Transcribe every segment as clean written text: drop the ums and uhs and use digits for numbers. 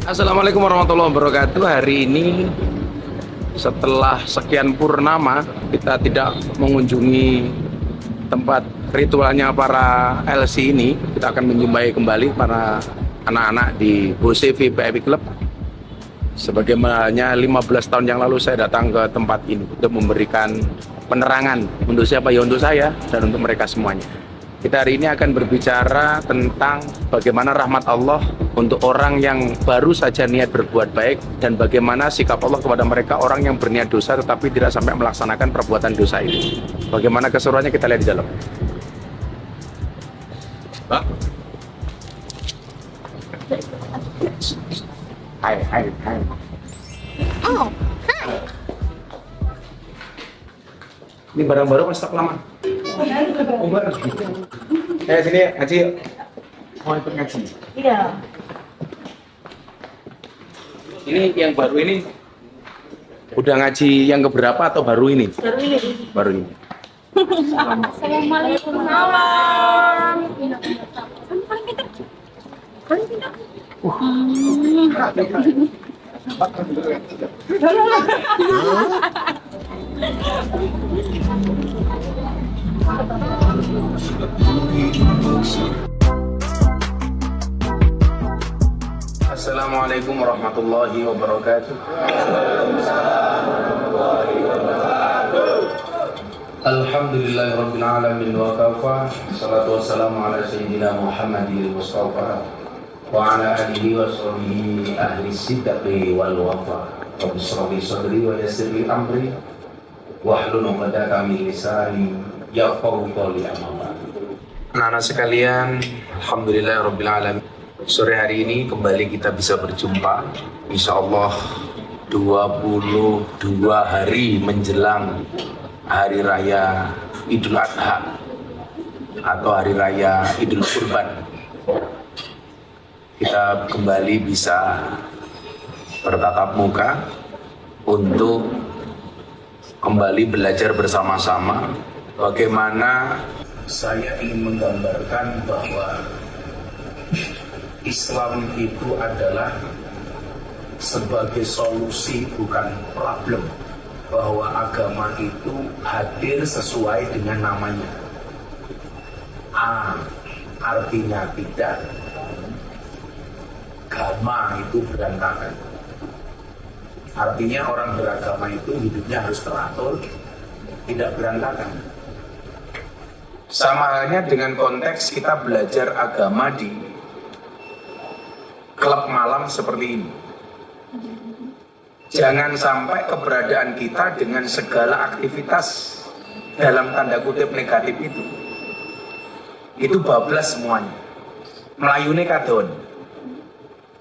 Assalamualaikum warahmatullahi wabarakatuh. Hari ini setelah sekian purnama kita tidak mengunjungi tempat ritualnya para LC ini. Kita akan menjumpai kembali para anak-anak di Bose VIP Club. Sebagaimana 15 tahun yang lalu saya datang ke tempat ini untuk memberikan penerangan untuk siapa ya, untuk saya dan untuk mereka semuanya. Kita hari ini akan berbicara tentang bagaimana rahmat Allah untuk orang yang baru saja niat berbuat baik dan bagaimana sikap Allah kepada mereka orang yang berniat dosa tetapi tidak sampai melaksanakan perbuatan dosa itu. Bagaimana keseruannya kita lihat di dalam. Pak. Hai. Oh, hai. Ini barang baru mas stok lama. Oh, baru. Sini ngaji. Mau ikut ngaji? Iya. Ini yang baru ini udah ngaji yang keberapa atau baru ini? Baru ini. Baru ini. Assalamualaikum. Malam. Paling pintar. Assalamualaikum warahmatullahi wabarakatuh. Alhamdulillahirabbil alamin wa kafa. Salatu wassalamu ala sayyidina Muhammadil Mustafa wa ala alihi wa sahbihi ahli sidqi wal wafa. Rabbi shrah li sadri wa yassir li amri wahlul 'uqdatam min lisani yafqahu qawli. Anak-anak sekalian, alhamdulillahirabbil alamin. Sore hari ini kembali kita bisa berjumpa, insya Allah 22 hari menjelang Hari Raya Idul Adha atau Hari Raya Idul Kurban. Kita kembali bisa bertatap muka untuk kembali belajar bersama-sama bagaimana saya ingin menggambarkan bahwa Islam itu adalah sebagai solusi, bukan problem. Bahwa agama itu hadir sesuai dengan namanya. A artinya tidak. Agama itu berantakan. Artinya orang beragama itu hidupnya harus teratur, tidak berantakan. Sama halnya dengan konteks kita belajar agama di klub malam seperti ini. Jangan sampai keberadaan kita dengan segala aktivitas dalam tanda kutip negatif itu bablas semuanya. Melayune kadon.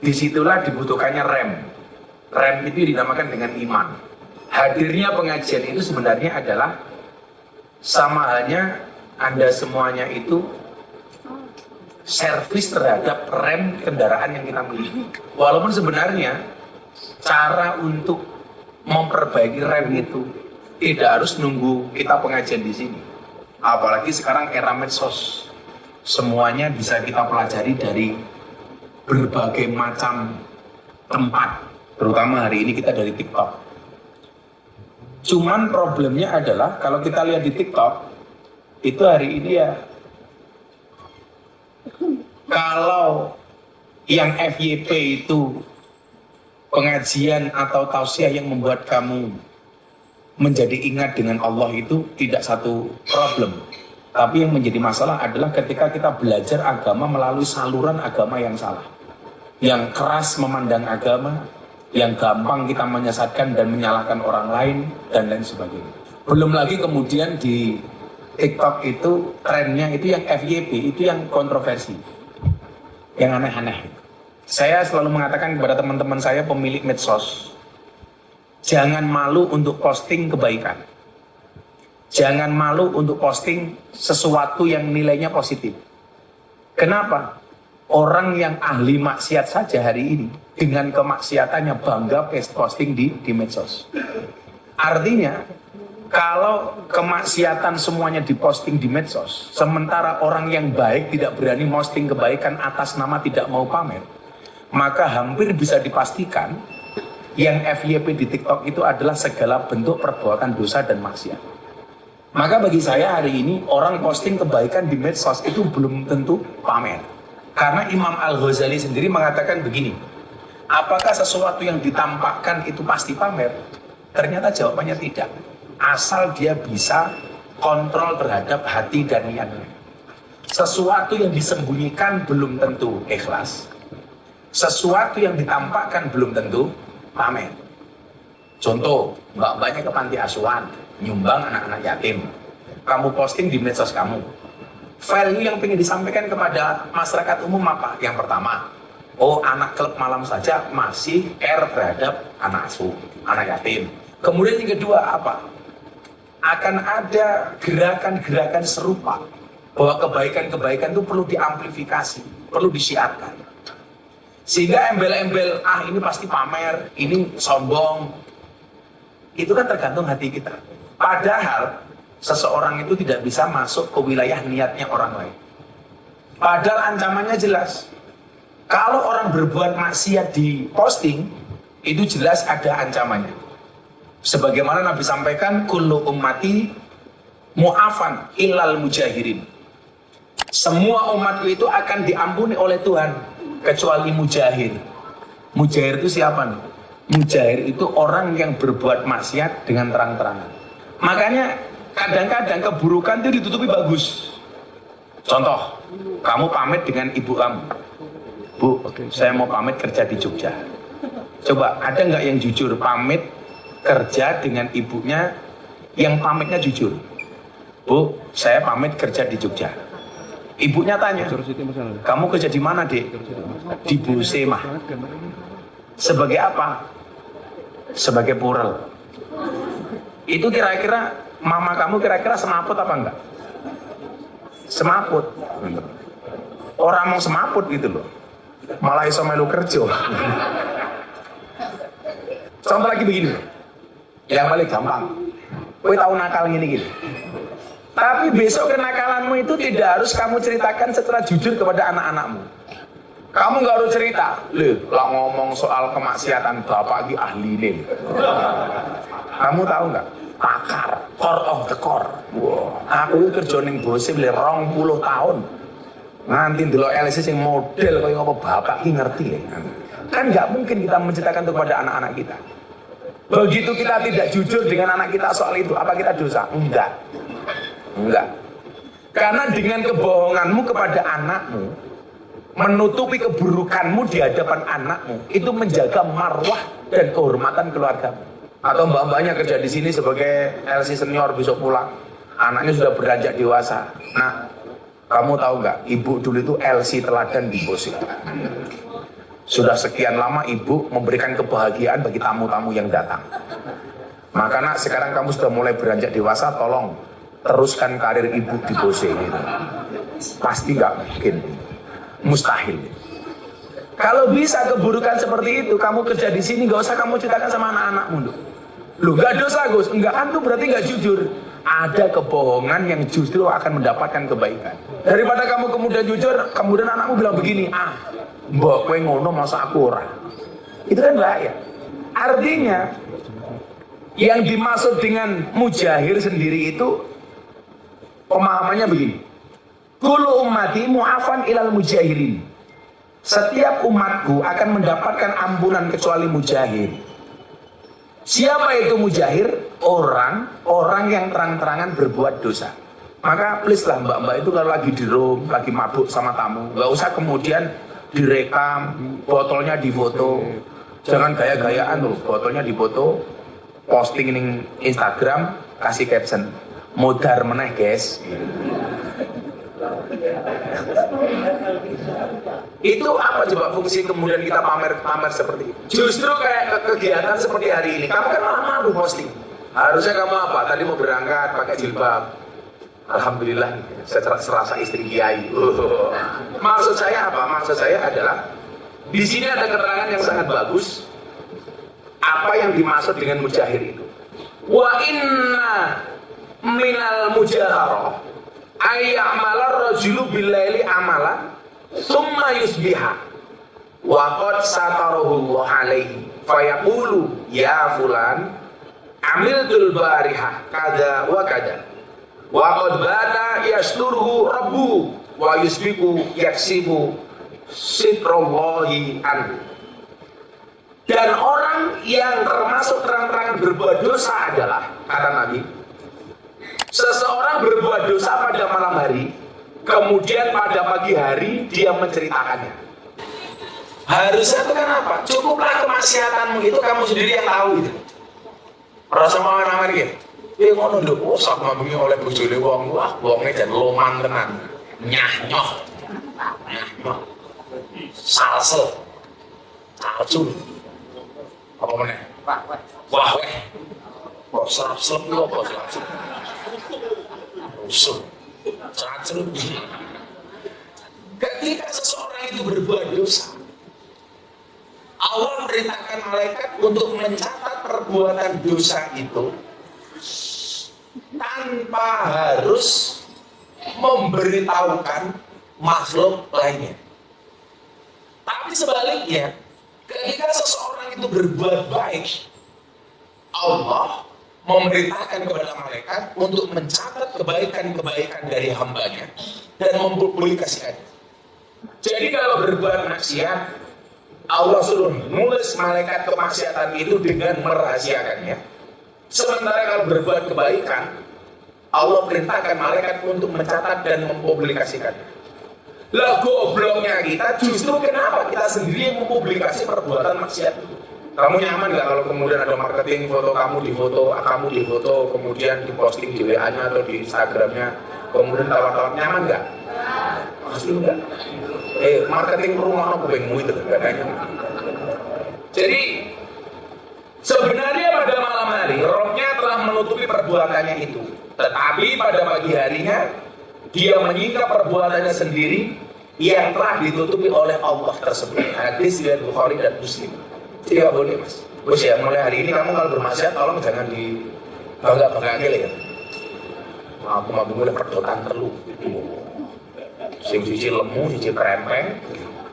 Disitulah dibutuhkannya rem. Rem itu dinamakan dengan iman. Hadirnya pengajian itu sebenarnya adalah sama halnya Anda semuanya itu servis terhadap rem kendaraan yang kita miliki. Walaupun sebenarnya cara untuk memperbaiki rem itu tidak harus nunggu kita pengajian di sini. Apalagi sekarang era medsos, semuanya bisa kita pelajari dari berbagai macam tempat. Terutama hari ini kita dari TikTok. Cuman problemnya adalah kalau kita lihat di TikTok itu hari ini ya, kalau yang FYP itu pengajian atau tausiah yang membuat kamu menjadi ingat dengan Allah itu tidak satu problem. Tapi yang menjadi masalah adalah ketika kita belajar agama melalui saluran agama yang salah. Yang keras memandang agama, yang gampang kita menyesatkan dan menyalahkan orang lain, dan lain sebagainya. Belum lagi kemudian di TikTok itu trennya itu yang FYP, itu yang kontroversi, yang aneh-aneh. Saya selalu mengatakan kepada teman-teman saya pemilik medsos, jangan malu untuk posting kebaikan. Jangan malu untuk posting sesuatu yang nilainya positif. Kenapa? Orang yang ahli maksiat saja hari ini dengan kemaksiatannya bangga posting di medsos. Artinya kalau kemaksiatan semuanya diposting di medsos, sementara orang yang baik tidak berani posting kebaikan atas nama tidak mau pamer, maka hampir bisa dipastikan yang FYP di TikTok itu adalah segala bentuk perbuatan dosa dan maksiat. Maka bagi saya hari ini orang posting kebaikan di medsos itu belum tentu pamer. Karena Imam Al-Ghazali sendiri mengatakan begini, apakah sesuatu yang ditampakkan itu pasti pamer? Ternyata jawabannya tidak. Asal dia bisa kontrol terhadap hati dan niatnya. Sesuatu yang disembunyikan belum tentu ikhlas. Sesuatu yang ditampakkan belum tentu pamer. Contoh, mbak-mbaknya ke panti asuhan, nyumbang anak-anak yatim. Kamu posting di medsos kamu. Value yang ingin disampaikan kepada masyarakat umum apa? Yang pertama, oh anak klub malam saja masih care terhadap anak asuh, anak yatim. Kemudian yang kedua apa? Akan ada gerakan-gerakan serupa bahwa kebaikan-kebaikan itu perlu diamplifikasi, perlu disiarkan. Sehingga embel-embel, ini pasti pamer, ini sombong, itu kan tergantung hati kita. Padahal seseorang itu tidak bisa masuk ke wilayah niatnya orang lain. Padahal ancamannya jelas. Kalau orang berbuat maksiat di posting, itu jelas ada ancamannya. Sebagaimana Nabi sampaikan, kullu ummati mu'afan illal mujahirin. Semua umatku itu akan diampuni oleh Tuhan kecuali mujahir. Mujahir itu siapa nih? Mujahir itu orang yang berbuat maksiat dengan terang-terangan. Makanya kadang-kadang keburukan itu ditutupi bagus. Contoh, kamu pamit dengan ibu kamu, Bu, saya mau pamit kerja di Jogja. Coba, ada nggak yang jujur pamit kerja dengan ibunya, yang pamitnya jujur? Bu, saya pamit kerja di Jogja. Ibunya tanya, kamu kerja di mana, Dek? Di Busemah. Sebagai apa? Sebagai purel. Itu kira-kira mama kamu kira-kira semaput apa enggak? Semaput. Orang mau semaput gitu loh. Malah iso melu kerja. Contoh lagi begini. Yang paling gampang. Kowe tahu nakal gini. Tapi besok kenakalanmu itu tidak harus kamu ceritakan secara jujur kepada anak-anakmu. Kamu nggak harus cerita, lah ngomong soal kemaksiatan bapak ini ahli nih. Kamu tahu nggak? Pakar, core of the core. Wow. Aku itu kerja ning bose 20 tahun. Nganti dulu LC yang model kayak apa bapak ini ngerti ya. Kan nggak mungkin kita menceritakan itu kepada anak-anak kita. Begitu kita tidak jujur dengan anak kita soal itu, apa kita dosa? Enggak. Karena dengan kebohonganmu kepada anakmu, menutupi keburukanmu di hadapan anakmu, itu menjaga marwah dan kehormatan keluargamu. Atau mbak-mbaknya kerja di sini sebagai LC senior, besok pulang, anaknya sudah beranjak dewasa. Nah, kamu tahu nggak? Ibu dulu itu LC teladan di bos itu. Sudah sekian lama ibu memberikan kebahagiaan bagi tamu-tamu yang datang. Maka nak, sekarang kamu sudah mulai beranjak dewasa, tolong teruskan karir ibu di bose gitu. Pasti nggak mungkin, mustahil. Kalau bisa keburukan seperti itu, kamu kerja di sini nggak usah kamu ceritakan sama anak-anakmu. Lu nggak dosa Gus, enggak, kan tuh berarti nggak jujur. Ada kebohongan yang justru akan mendapatkan kebaikan. Daripada kamu kemudian jujur, kemudian anakmu bilang begini, mbok kowe ngono masa aku ora. Itu kan bahaya. Artinya yang dimaksud dengan mujahir sendiri itu pemahamannya begini. Kullu ummati mu'afan ilal mujahirin. Setiap umatku akan mendapatkan ampunan kecuali mujahir. Siapa itu mujahir? Orang yang terang-terangan berbuat dosa. Maka please lah mbak-mbak itu kalau lagi di room, lagi mabuk sama tamu, nggak usah kemudian direkam, botolnya difoto. Jangan gaya-gayaan loh, botolnya difoto, posting di Instagram, kasih caption, modar meneh guys. Itu apa coba fungsi kemudian kita pamer seperti itu? Justru kayak kegiatan seperti hari ini, kamu kan malah malu posting. Harusnya kamu apa? Tadi mau berangkat pakai jilbab. Alhamdulillah, saya serasa istri kiai. Maksud saya apa? Maksud saya adalah di sini ada keterangan yang sangat bagus. Apa yang dimaksud dengan mujahir itu? Wa inna minal mujaharah ayyamalar rajulu billaili amalan summa yusbiha wa qad satarahullah alaihi fayaqulu ya fulan amiltul barihah kada wa kada wa qad bana yasturuhu rabbuhu wa yusbiku yaksibu sitrallahi anhu. Dan orang yang termasuk terang-terangan berbuat dosa adalah, kata Nabi, seseorang berbuat dosa pada malam hari, kemudian pada pagi hari dia menceritakannya. Harusnya itu kan apa? Cukuplah kemaksiatanmu itu kamu sendiri yang tahu itu. Rasa mawan-mawan gitu. Ya ngono lho, oh sak mabungi oleh bojone wong, wah wonge jan loman tenan. Nyah-nyoh. Nyah-nyoh. Salsel. Calcul. Apa meneh? Wah weh. Kok serap-serap lho kok serap-serap. Rusuh. Calcul. Ketika seseorang itu berbuat dosa, Allah memerintahkan malaikat untuk mencatat perbuatan dosa itu tanpa harus memberitahukan makhluk lainnya. Tapi sebaliknya, ketika seseorang itu berbuat baik, Allah memerintahkan kepada malaikat untuk mencatat kebaikan-kebaikan dari hambanya dan mempublikasikannya. Jadi kalau berbuat maksiat, Allah suruh nulis malaikat kemaksiatan itu dengan merahasiakannya. Sementara kalau berbuat kebaikan, Allah perintahkan malaikat untuk mencatat dan mempublikasikannya. Lah gobloknya kita, justru kenapa kita sendiri yang mempublikasi perbuatan maksiat itu? Kamu nyaman nggak kalau kemudian ada marketing foto kamu di foto, kemudian diposting di WA-nya atau di Instagram-nya, kemudian tawar-tawar, nyaman nggak? Pasti enggak. Marketing rumah aku pengen itu katanya. Jadi sebenarnya pada malam hari rohnya telah menutupi perbuatannya itu, tetapi pada pagi harinya dia menyingkap perbuatannya sendiri yang telah ditutupi oleh Allah tersebut. Hadis riwayat Bukhari dan Muslim. Jadi nggak boleh mas. Bos ya, mulai hari ini kamu kalau bermaksiat tolong jangan di bangga-bangga ya. Aku mau mulai perdotan terlu. Sing siji lemu, siji krempeng,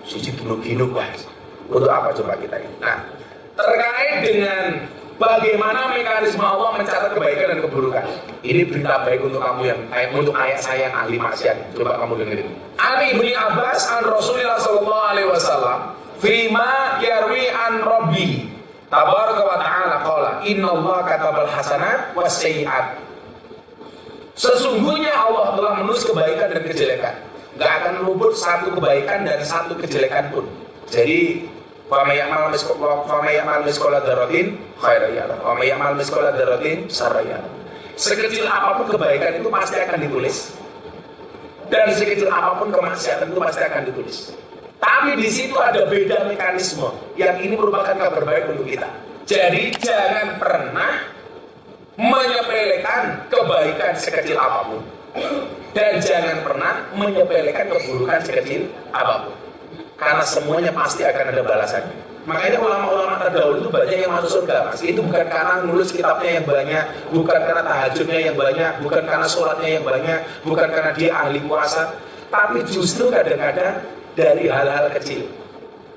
siji ginuk-ginuk mas. Untuk apa coba kita ini? Nah, terkait dengan bagaimana mekanisme Allah mencatat kebaikan dan keburukan. Ini berita baik untuk kamu yang untuk ayah saya yang ahli maksiat. Coba kamu dengerin. Ali bin Abbas an Rasulullah sallallahu alaihi wasallam fima yarwi an Rabbi tabaraka wa ta'ala qala innallaha katabal hasanat was sayyi'at. Sesungguhnya Allah telah menulis kebaikan dan kejelekan. Gak akan luput satu kebaikan dan satu kejelekan pun. Jadi wa may ya'mal misqala dzarratin khairan yarah wa may ya'mal misqala dzarratin syarran yarah. Sekecil apapun kebaikan itu pasti akan ditulis, dan sekecil apapun kemaksiatan itu pasti akan ditulis. Tapi di situ ada beda mekanisme yang ini merupakan kabar baik untuk kita. Jadi jangan pernah menyepelekan kebaikan sekecil apapun, dan jangan pernah menyepelekan keburukan sekecil apapun, karena semuanya pasti akan ada balasannya. Makanya ulama-ulama terdahulu itu banyak yang masuk surga mas. Itu bukan karena nulis kitabnya yang banyak, bukan karena tahajudnya yang banyak, bukan karena sholatnya yang banyak, bukan karena dia ahli puasa, tapi justru kadang-kadang dari hal-hal kecil.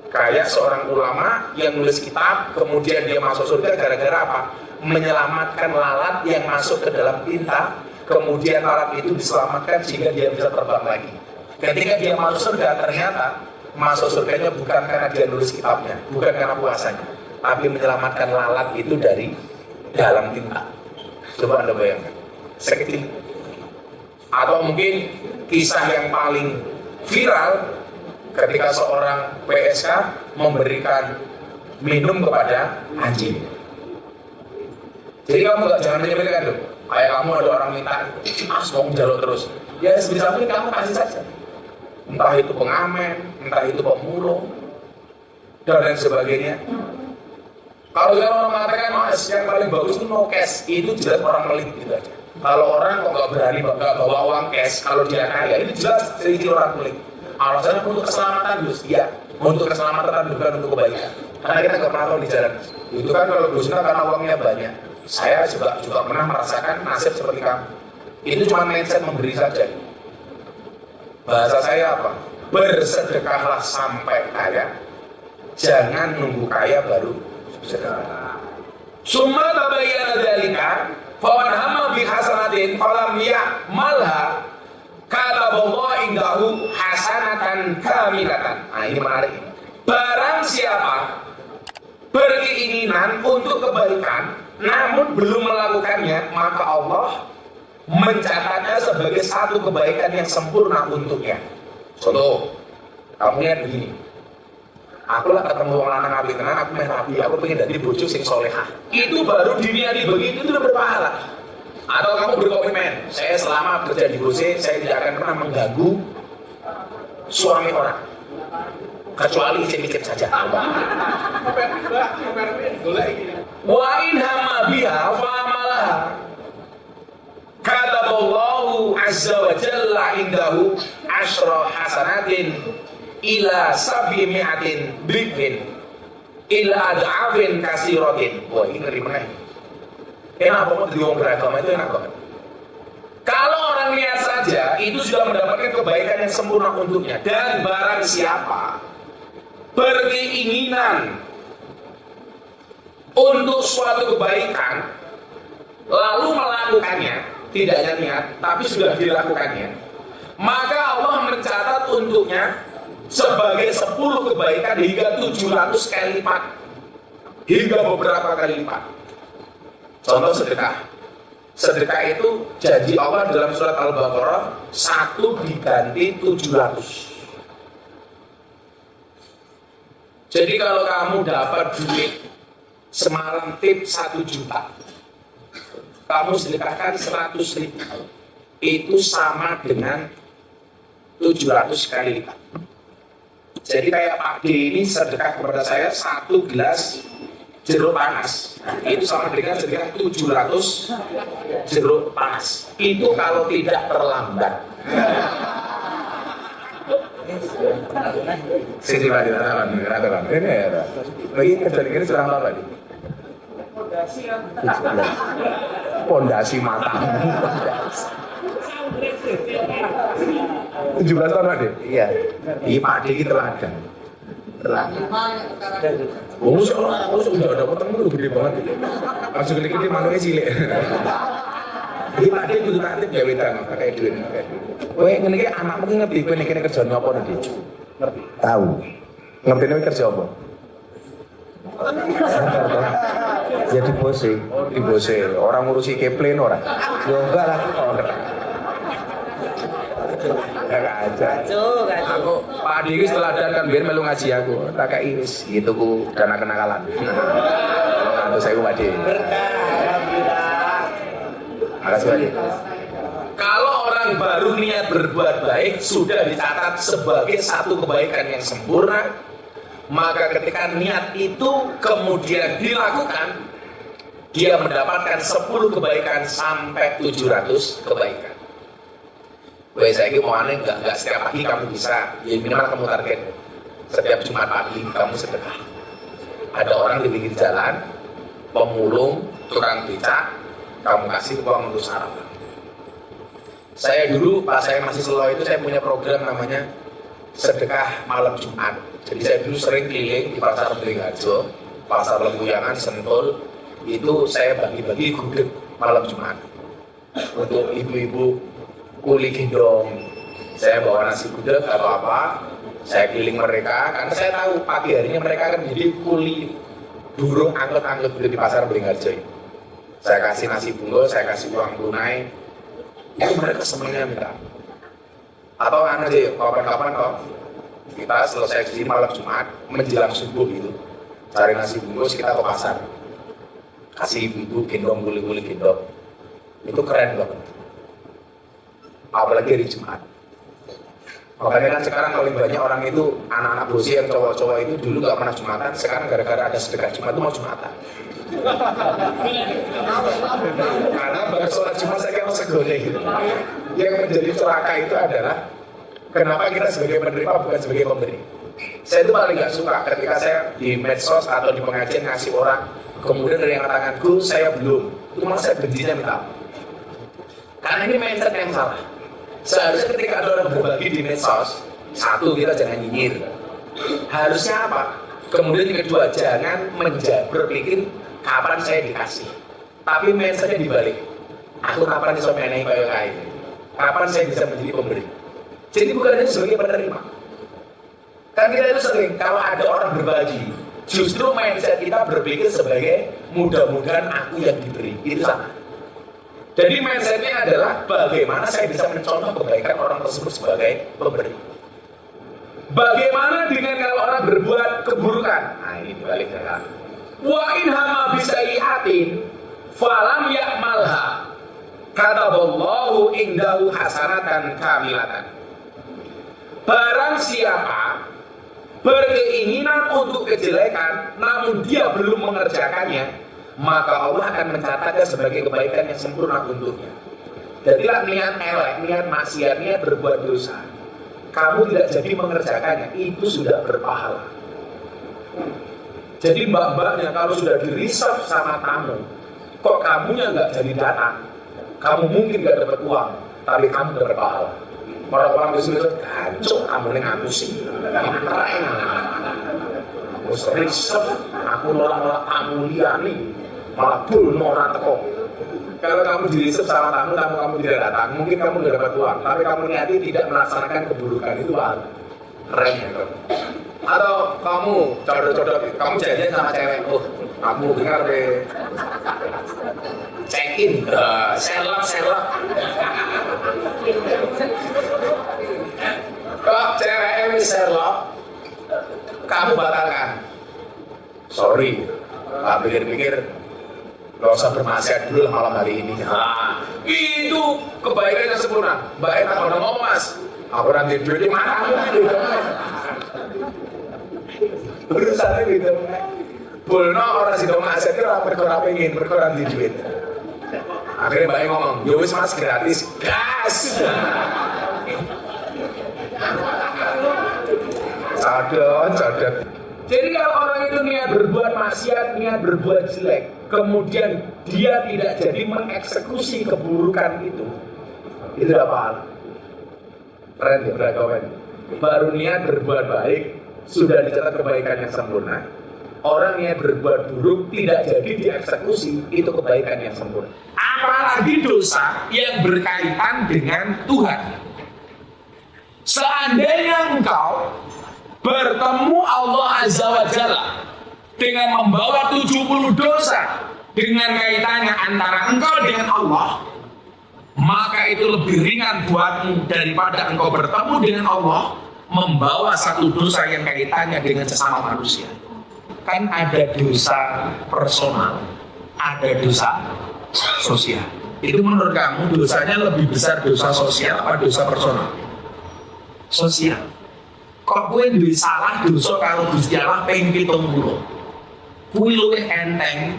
Kayak seorang ulama yang nulis kitab, kemudian dia masuk surga gara-gara apa? Menyelamatkan lalat yang masuk ke dalam tinta, kemudian lalat itu diselamatkan sehingga dia bisa terbang lagi. Ketika dia masuk surga, ternyata masuk surganya bukan karena dia nulis kitabnya, bukan karena puasanya, tapi menyelamatkan lalat itu dari dalam tinta. Coba Anda bayangkan, sekecil. Atau mungkin kisah yang paling viral ketika seorang PSK memberikan minum kepada anjing. Jadi kamu jangan menyepelekan loh. Kayak kamu ada orang minta, mau jalur terus. Ya sebisa mungkin kamu kasih saja. Entah itu pengamen, entah itu pemulung, dan lain sebagainya. Kalau orang mengatakan mas yang paling bagus itu no cash, itu jelas orang pelit gitu aja. Kalau orang kok nggak berani nggak bawa uang cash, kalau dia kaya itu jelas ciri orang pelit. Alasannya untuk keselamatan Gus, ya untuk keselamatan bukan untuk kebaikan. Karena kita nggak pernah tahu di jalan. Itu kan kalau Gusna karena uangnya banyak. Saya juga pernah merasakan nasib seperti kamu. Itu cuma mindset memberi saja. Bahasa saya apa? Bersedekahlah sampai kaya, Jangan nunggu kaya baru sedekah. Summa tabayyana dzalika faman hamma bi hasanatin falam ya'malha kataballahu indahu hasanatan kamilatan. Nah, ini menarik. Barang siapa berkeinginan untuk kebaikan namun belum melakukannya, maka Allah mencatatnya sebagai satu kebaikan yang sempurna untuknya. Contoh, kamu lihat begini, aku lah ketemu orang lanang apik tenan, aku main rapi, aku pengen jadi bojo sing solehah. Itu baru diniati begitu itu udah berpahala. Atau kamu berkomitmen, saya selama bekerja di Bose, saya tidak akan pernah mengganggu suami orang, kecuali icip-icip saja. Wa in hamma biha fa'amalaha kataballahu azza wa jalla indahu asyra hasanatin ila sab'i mi'atin dhifin ila ad'afin kasiratin. Wah, ini ngeri meneh. Enak banget di orang beragama itu, enak banget. Kalau orang niat saja itu sudah mendapatkan kebaikan yang sempurna untuknya. Dan barang siapa berkeinginan untuk suatu kebaikan lalu melakukannya, tidak hanya niat tapi sudah dilakukannya, maka Allah mencatat untuknya sebagai 10 kebaikan hingga 700 kali lipat, hingga beberapa kali lipat. Contoh sedekah. Sedekah itu janji Allah dalam surat Al-Baqarah 1 diganti 700. Jadi kalau kamu dapat duit semalam tip 1 juta, kamu sedekahkan 100.000, itu sama dengan 700 kali lipat. Jadi kayak Pak D ini sedekah kepada saya 1 gelas jeruk panas, itu sama dengan sedekah 700 jeruk panas. Itu kalau tidak terlambat. Sisi Pak, ini ya, lagi kejadian ini serang apa nih? Pondasi matang. 17 tahun Pak D? Iya. Iya Pak D itu teladan. Oh, soalnya aku udah ada potong itu gede banget. Langsung gede-gede manunya cilik. Iki Pak D kudu tatip gawe dang pakai duit. Kowe ngene iki anakmu ki ngerti kowe nek kene kerjane apa nek? Ngerti. Tahu. Ngerti nek kerja apa? Jadi bose. Di bose. Orang ngurusi Keplen ora. Yo enggak lah. Enggak aja. Aku Pak D iki teladan kan biar melu ngaji aku. Tak kei wis gitu ku dana kenakalan. Atau saya Pak D. Makasih Pak D. Kalau orang baru niat berbuat baik sudah dicatat sebagai satu kebaikan yang sempurna, maka ketika niat itu kemudian dilakukan, dia mendapatkan 10 kebaikan sampai 700 kebaikan. Wah, saya mau aneh nggak setiap pagi kamu bisa, ya minimal kamu target setiap Jumat pagi kamu sedekah. Ada orang di pinggir jalan, pemulung, tukang becak, kamu kasih uang untuk sarapan. Saya dulu pas saya masih selo itu saya punya program namanya sedekah malam Jumat. Jadi saya dulu sering keliling di pasar Beringharjo, pasar Lempuyangan, Sentul, itu saya bagi-bagi gudeg malam Jumat untuk ibu-ibu kuli gendong. Saya bawa nasi gudeg atau apa, saya keliling mereka karena saya tahu pagi harinya mereka akan menjadi kuli burung angkut-angkut di pasar Beringharjo. Saya kasih nasi bungkus, saya kasih uang tunai, itu mereka semuanya minta. Atau aja ya, kapan-kapan kok kita selesai di malam Jumat menjelang subuh gitu, cari nasi bungkus kita ke pasar, kasih ibu-ibu gendong kuli-kuli gendong, itu keren banget. Apalagi hari Jumat. Makanya kan sekarang paling banyak orang itu anak-anak bosi yang cowok-cowok itu dulu nggak pernah Jumatan, sekarang gara-gara ada sedekah Jumat itu mau Jumatan. Karena baru sholat Jumat saya mau segone gitu. Yang menjadi celaka itu adalah kenapa kita sebagai penerima bukan sebagai pemberi. Saya itu paling nggak suka ketika saya di medsos atau di pengajian ngasih orang, kemudian dari yang tanganku saya belum, itu malah saya bencinya minta. Karena ini mindset yang salah. Seharusnya ketika ada orang berbagi di medsos, satu, kita jangan nyinyir. Harusnya apa? Kemudian yang kedua, jangan berpikir kapan saya dikasih. Tapi mindsetnya dibalik. Aku kapan bisa menehi kayak kain? Kapan saya bisa menjadi pemberi? Jadi bukan hanya sebagai penerima. Kan kita itu sering, kalau ada orang berbagi, justru mindset kita berpikir sebagai mudah-mudahan aku yang diberi. Itu sama. Jadi mindsetnya adalah bagaimana saya bisa mencontoh kebaikan orang tersebut sebagai pemberi. Bagaimana dengan kalau orang berbuat keburukan? Nah ini dibalik ya. Wa in hama bisayyi'atin falam ya'malha kataballahu indahu hasanatan kamilatan. Barang siapa berkeinginan untuk kejelekan namun dia belum mengerjakannya, maka Allah akan mencatatnya sebagai kebaikan yang sempurna untuknya. Jadilah niat elek, niat maksiat, niat berbuat dosa, kamu tidak jadi mengerjakannya, itu sudah berpahala. Jadi mbak-mbaknya kalau sudah di-reserve sama kamu, kok kamunya nggak jadi datang, kamu mungkin nggak dapat uang, tapi kamu nggak berpahala. Orang-orang di sini tuh, gancok kamu nih aku sih, keren. Aku reserve, aku nolak-nolak kamu lihat nih, malah bulno orang teko. Kalau kamu di-reserve sama kamu tidak datang, mungkin kamu nggak dapat uang, tapi kamu niati tidak melaksanakan keburukan, itu keren ya kamu. Atau kamu codot-codot, kamu janjian sama cewek, kamu dengar deh, check in, selap. Kok cewek ini selap, kamu batalkan. Sorry, tak pikir-pikir, gak usah bermaksiat dulu malam hari ini. Nah, itu kebaikan yang sempurna. Baik tak udah ngomong mas, aku nanti duit di mana? Berusaha gitu. Bulno orang sido maksiat itu orang pengen berkurang di duit. Akhirnya mbaknya ngomong, yowis mas gratis, gas. Cadot. Jadi kalau orang itu niat berbuat maksiat, niat berbuat jelek, kemudian dia tidak jadi mengeksekusi keburukan itu tidak pahala. Keren ya, beragam. Baru niat berbuat baik, sudah dicatat kebaikan yang sempurna. Orang niat berbuat buruk tidak jadi dieksekusi, itu kebaikan yang sempurna. Apalagi dosa yang berkaitan dengan Tuhan. Seandainya engkau bertemu Allah Azza wa Jalla dengan membawa 70 dosa dengan kaitannya antara engkau dengan Allah, maka itu lebih ringan buatmu daripada engkau bertemu dengan Allah membawa satu dosa yang kaitannya dengan sesama manusia. Kan ada dosa personal, ada dosa sosial. Itu menurut kamu dosanya lebih besar dosa sosial atau dosa personal? Sosial. Kok kowe duwe salah dosa karo Gusti Allah ping 70. Kuwi luwih enteng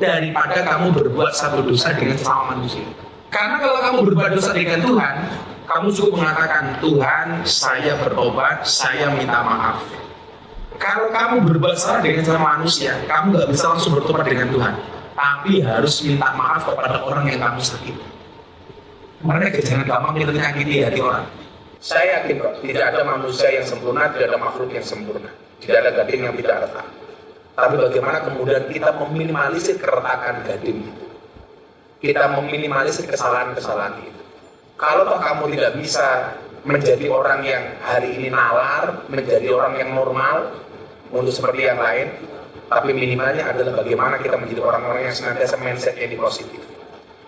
daripada kamu berbuat satu dosa dengan sesama manusia. Karena kalau kamu berbuat dosa dengan Tuhan, kamu cukup mengatakan, Tuhan, saya bertobat, saya minta maaf. Kalau kamu berbuat salah dengan sesama manusia, kamu nggak bisa langsung bertobat dengan Tuhan, tapi harus minta maaf kepada orang yang kamu sakiti. Karena jangan gampang kita menyakiti hati orang. Saya yakin kok, tidak ada manusia yang sempurna, tidak ada makhluk yang sempurna, tidak ada gading yang tidak retak. Tapi bagaimana kemudian kita meminimalisir keretakan gading itu, kita meminimalisir kesalahan-kesalahan itu. Kalau kamu tidak bisa menjadi orang yang hari ini nalar, menjadi orang yang normal untuk seperti yang lain, tapi minimalnya adalah bagaimana kita menjadi orang-orang yang senantiasa mindsetnya di positif.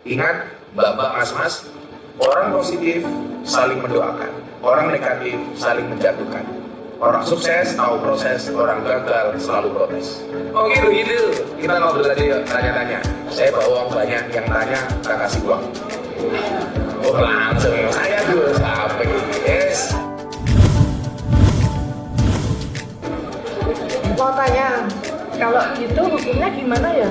Ingat, mbak-mbak, mas-mas, orang positif saling mendoakan, orang negatif saling menjatuhkan. Orang sukses tahu proses, orang gagal selalu protes. Oke begitu, kita ngobrol aja yuk, tanya-tanya. Saya bawa uang banyak, yang tanya saya kasih uang. Oh langsung, saya dulu sampai. Yes. Mau tanya, kalau gitu hukumnya gimana ya?